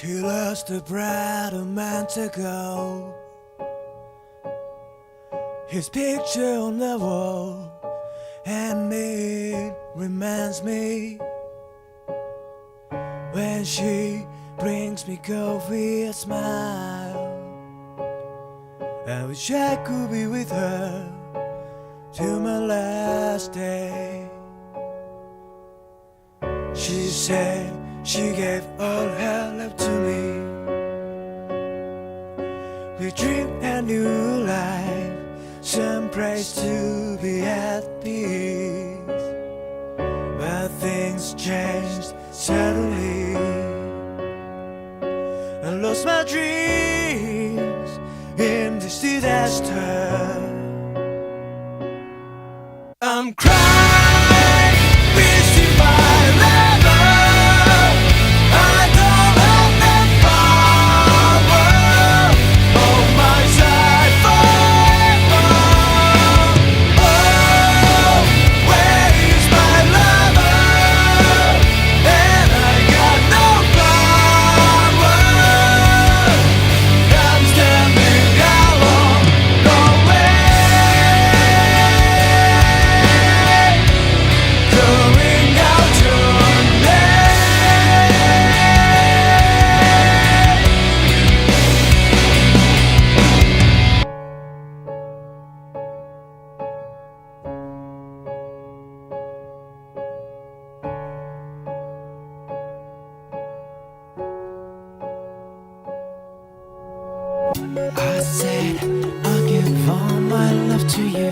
She lost the bride a month ago. His picture on the wall, and it reminds me when she brings me coffee a smile. I wish I could be with her till my last day. She said she gave all her love to me. We dreamed a new life, some praise to be at peace. But things changed suddenly. I lost my dreams in this disaster. I'm crying, missing my lover. I don't have the power on my side forever. Oh, where is my lover? And I got no power. I'm standing alone, going out tonight. I said I'll give all my love to you.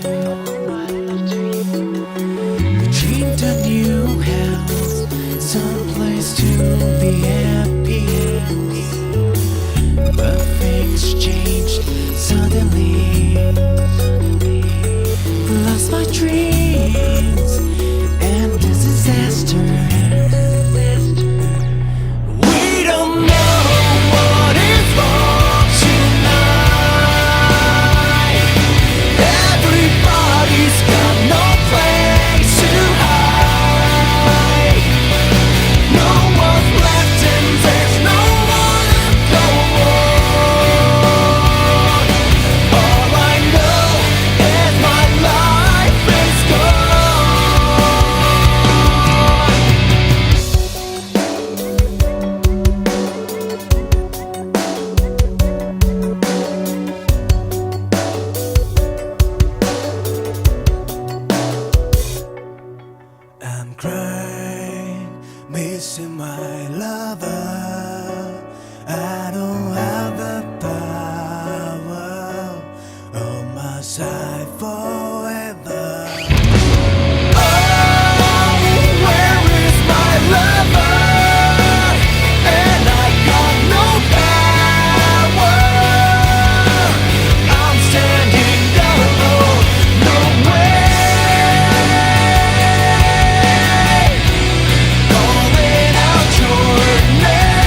We dreamed a new house, someplace to be at peace. But things changed suddenly. Lost my dreams and this disaster. We don't know what is wrong tonight. Everybody's got no place to hide. No one's left and there's no one to go on. All I know is my life is gone. I'm crying, missing my lover. I don't have the power on my side forever. Oh, where is my lover? And I got no power. I'm standing alone, no way. Calling out your name.